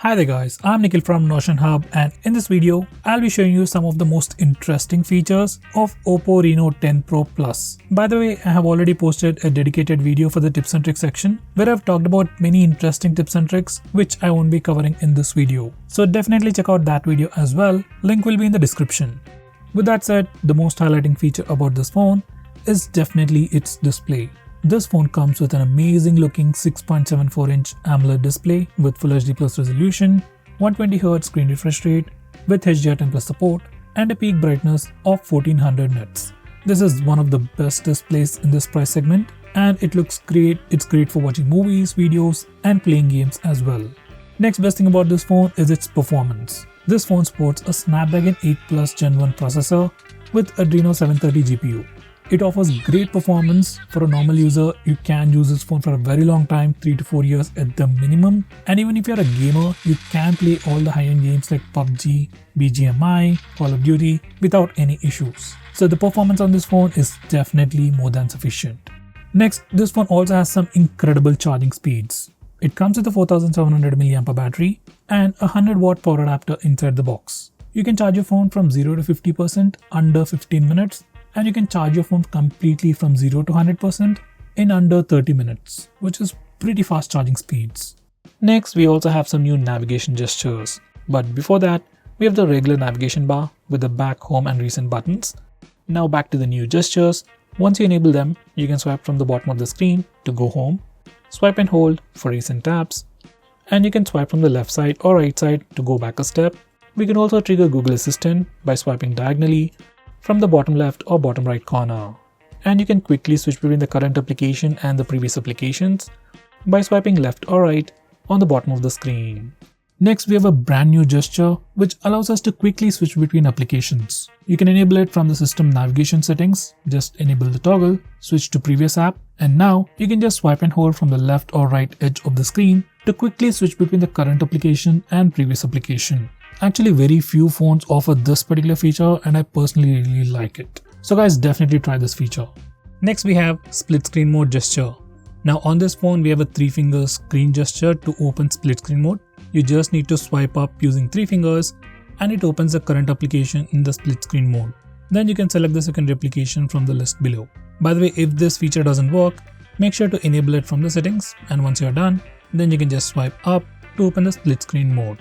Hi there guys, I'm Nikhil from Notion Hub, and in this video, I'll be showing you some of the most interesting features of Oppo Reno 10 Pro Plus. By the way, I have already posted a dedicated video for the tips and tricks section where I've talked about many interesting tips and tricks which I won't be covering in this video. So definitely check out that video as well, link will be in the description. With that said, the most highlighting feature about this phone is definitely its display. This phone comes with an amazing looking 6.74-inch AMOLED display with Full HD Plus resolution, 120Hz screen refresh rate with HDR10+ support, and a peak brightness of 1400 nits. This is one of the best displays in this price segment, and it looks great. It's great for watching movies, videos, and playing games as well. Next best thing about this phone is its performance. This phone sports a Snapdragon 8 Plus Gen 1 processor with Adreno 730 GPU. It offers great performance. For a normal user, you can use this phone for a very long time, 3 to 4 years at the minimum. And even if you're a gamer, you can play all the high-end games like PUBG, BGMI, Call of Duty without any issues. So the performance on this phone is definitely more than sufficient. Next, this phone also has some incredible charging speeds. It comes with a 4700 mAh battery and a 100 watt power adapter inside the box. You can charge your phone from 0 to 50% under 15 minutes. And you can charge your phone completely from 0 to 100% in under 30 minutes, which is pretty fast charging speeds. Next, we also have some new navigation gestures. But before that, we have the regular navigation bar with the back, home and recent buttons. Now back to the new gestures. Once you enable them, you can swipe from the bottom of the screen to go home, swipe and hold for recent tabs, and you can swipe from the left side or right side to go back a step. We can also trigger Google Assistant by swiping diagonally from the bottom left or bottom right corner. And you can quickly switch between the current application and the previous applications by swiping left or right on the bottom of the screen. Next, we have a brand new gesture which allows us to quickly switch between applications. You can enable it from the system navigation settings. Just enable the toggle, switch to previous app, and now you can just swipe and hold from the left or right edge of the screen to quickly switch between the current application and previous application. Actually, very few phones offer this particular feature, and I personally really like it. So guys, definitely try this feature. Next, we have split screen mode gesture. Now on this phone, we have a 3-finger screen gesture to open split screen mode. You just need to swipe up using 3 fingers and it opens the current application in the split screen mode. Then you can select the second application from the list below. By the way, if this feature doesn't work, make sure to enable it from the settings, and once you're done, then you can just swipe up to open the split screen mode.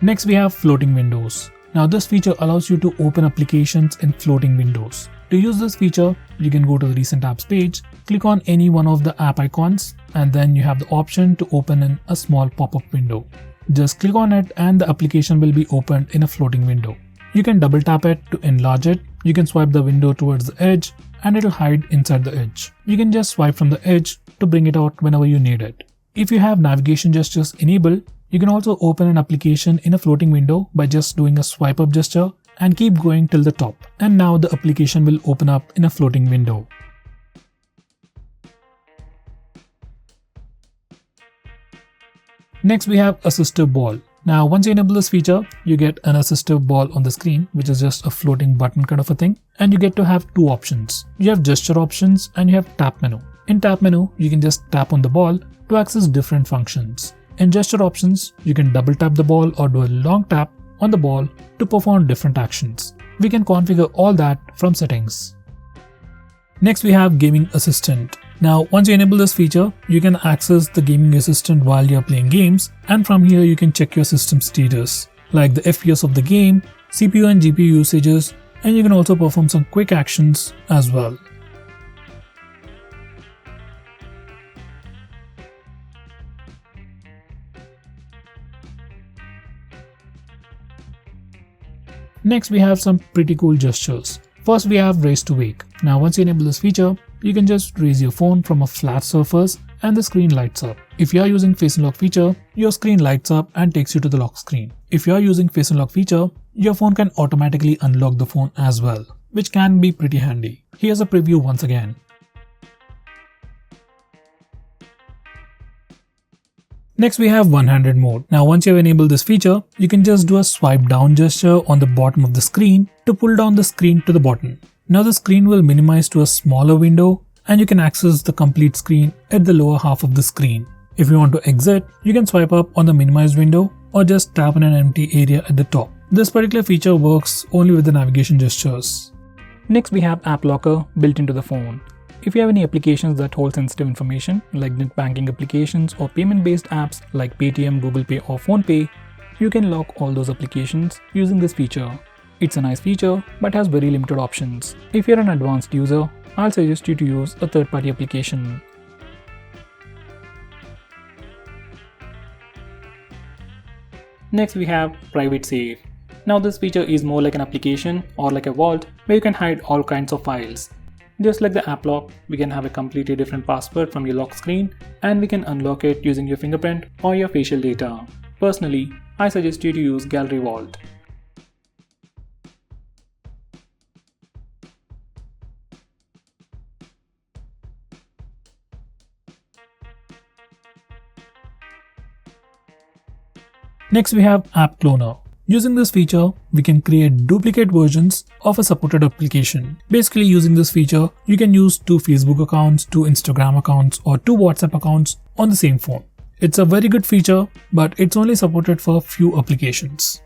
Next, we have floating windows. Now this feature allows you to open applications in floating windows. To use this feature, you can go to the recent apps page, click on any one of the app icons, and then you have the option to open in a small pop-up window. Just click on it and the application will be opened in a floating window. You can double tap it to enlarge it. You can swipe the window towards the edge and it will hide inside the edge. You can just swipe from the edge to bring it out whenever you need it. If you have navigation gestures enabled, you can also open an application in a floating window by just doing a swipe up gesture and keep going till the top. And now the application will open up in a floating window. Next, we have assistive ball. Now once you enable this feature, you get an assistive ball on the screen, which is just a floating button kind of a thing. And you get to have 2 options. You have gesture options and you have tap menu. In tap menu, you can just tap on the ball to access different functions. In gesture options, you can double tap the ball or do a long tap on the ball to perform different actions. We can configure all that from settings. Next, we have gaming assistant. Now once you enable this feature, you can access the gaming assistant while you're playing games, and from here you can check your system status like the FPS of the game, CPU and GPU usages, and you can also perform some quick actions as well. Next, we have some pretty cool gestures. First, we have raise to wake. Now once you enable this feature, you can just raise your phone from a flat surface and the screen lights up. If you are using face unlock feature, your screen lights up and takes you to the lock screen. If you are using face unlock feature, your phone can automatically unlock the phone as well, which can be pretty handy. Here's a preview once again. Next, we have one-handed mode. Now once you have enabled this feature, you can just do a swipe down gesture on the bottom of the screen to pull down the screen to the bottom. Now the screen will minimize to a smaller window and you can access the complete screen at the lower half of the screen. If you want to exit, you can swipe up on the minimized window or just tap on an empty area at the top. This particular feature works only with the navigation gestures. Next, we have App Locker built into the phone. If you have any applications that hold sensitive information like net banking applications or payment-based apps like Paytm, Google Pay or PhonePe, you can lock all those applications using this feature. It's a nice feature but has very limited options. If you're an advanced user, I'll suggest you to use a third-party application. Next, we have Private Safe. Now this feature is more like an application or like a vault where you can hide all kinds of files. Just like the app lock, we can have a completely different password from your lock screen and we can unlock it using your fingerprint or your facial data. Personally, I suggest you to use Gallery Vault. Next, we have App Cloner. Using this feature, we can create duplicate versions of a supported application. Basically, using this feature, you can use 2 Facebook accounts, 2 Instagram accounts, or 2 WhatsApp accounts on the same phone. It's a very good feature, but it's only supported for few applications.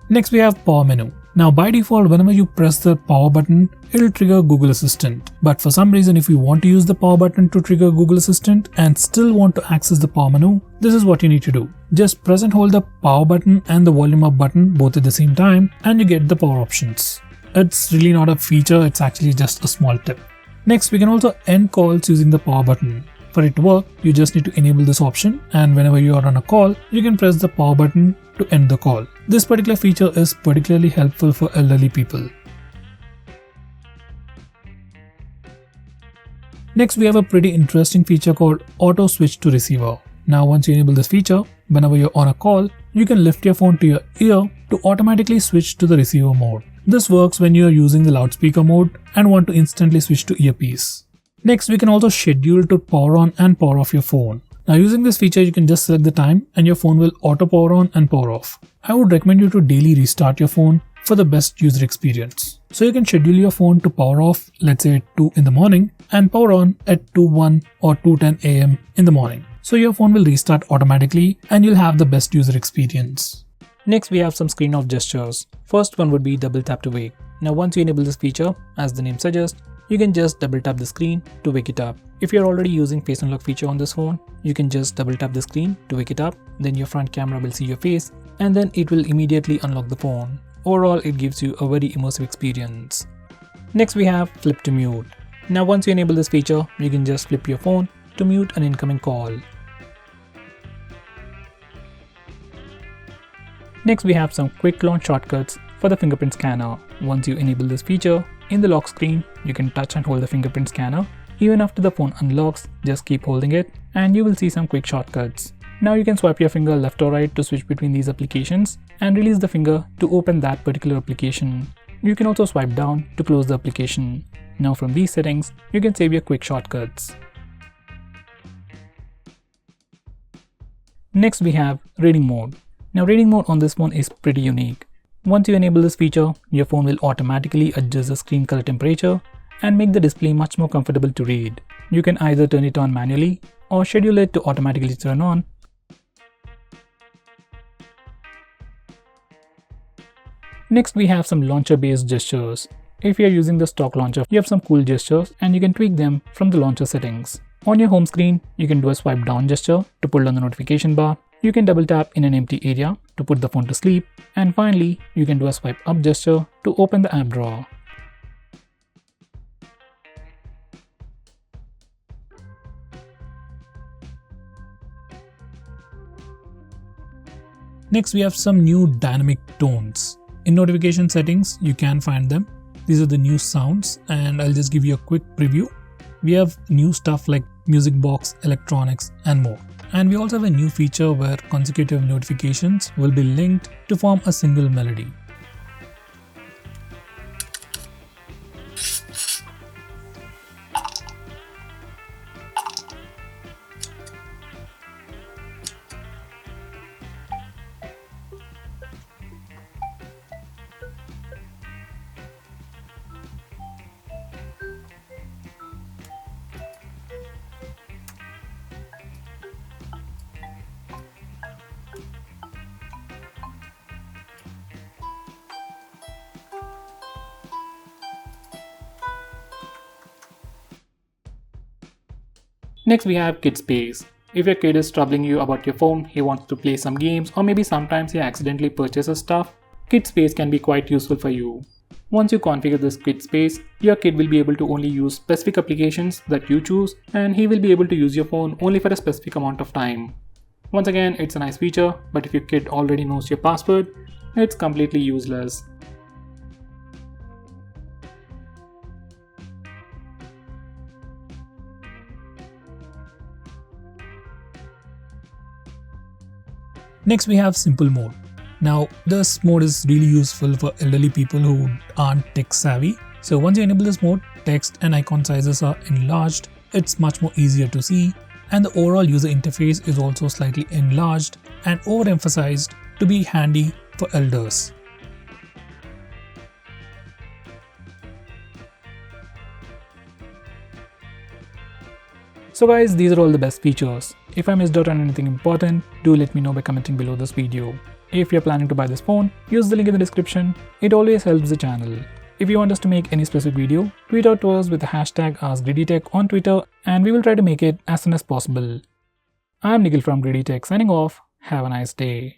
Next, we have Power Menu. Now by default, whenever you press the power button, it'll trigger Google Assistant. But for some reason, if you want to use the power button to trigger Google Assistant and still want to access the power menu, this is what you need to do. Just press and hold the power button and the volume up button both at the same time and you get the power options. It's really not a feature, it's actually just a small tip. Next, we can also end calls using the power button. For it to work, you just need to enable this option, and whenever you are on a call, you can press the power button to end the call. This particular feature is particularly helpful for elderly people. Next, we have a pretty interesting feature called Auto Switch to Receiver. Now once you enable this feature, whenever you're on a call, you can lift your phone to your ear to automatically switch to the receiver mode. This works when you are using the loudspeaker mode and want to instantly switch to earpiece. Next, we can also schedule to power on and power off your phone. Now using this feature, you can just select the time and your phone will auto power on and power off. I would recommend you to daily restart your phone for the best user experience. So you can schedule your phone to power off, let's say at 2 in the morning, and power on at 2:01 or 2:10 am in the morning. So your phone will restart automatically and you'll have the best user experience. Next, we have some screen off gestures. First one would be double tap to wake. Now once you enable this feature, as the name suggests, you can just double tap the screen to wake it up. If you're already using face unlock feature on this phone, you can just double tap the screen to wake it up, then your front camera will see your face and then it will immediately unlock the phone. Overall, it gives you a very immersive experience. Next, we have flip to mute. Now once you enable this feature, you can just flip your phone to mute an incoming call. Next, we have some quick launch shortcuts for the fingerprint scanner. Once you enable this feature, in the lock screen, you can touch and hold the fingerprint scanner. Even after the phone unlocks, just keep holding it and you will see some quick shortcuts. Now you can swipe your finger left or right to switch between these applications and release the finger to open that particular application. You can also swipe down to close the application. Now from these settings, you can save your quick shortcuts. Next, we have reading mode. Now reading mode on this phone is pretty unique. Once you enable this feature, your phone will automatically adjust the screen color temperature and make the display much more comfortable to read. You can either turn it on manually or schedule it to automatically turn on. Next, we have some launcher based gestures. If you are using the stock launcher, you have some cool gestures and you can tweak them from the launcher settings. On your home screen, you can do a swipe down gesture to pull down the notification bar. You can double tap in an empty area to put the phone to sleep. And finally, you can do a swipe up gesture to open the app drawer. Next, we have some new dynamic tones. In notification settings, you can find them. These are the new sounds and I'll just give you a quick preview. We have new stuff like music box, electronics and more. And we also have a new feature where consecutive notifications will be linked to form a single melody. Next we have Kid Space. If your kid is troubling you about your phone, he wants to play some games, or maybe sometimes he accidentally purchases stuff, Kid Space can be quite useful for you. Once you configure this Kid Space, your kid will be able to only use specific applications that you choose, and he will be able to use your phone only for a specific amount of time. Once again, it's a nice feature, but if your kid already knows your password, it's completely useless. Next we have Simple Mode. Now this mode is really useful for elderly people who aren't tech savvy. So once you enable this mode, text and icon sizes are enlarged, it's much more easier to see, and the overall user interface is also slightly enlarged and overemphasized to be handy for elders. So guys, these are all the best features. If I missed out on anything important, do let me know by commenting below this video. If you're planning to buy this phone, use the link in the description. It always helps the channel. If you want us to make any specific video, tweet out to us with the hashtag AskGreedyTech on Twitter and we will try to make it as soon as possible. I'm Nikhil from GreedyTech signing off. Have a nice day.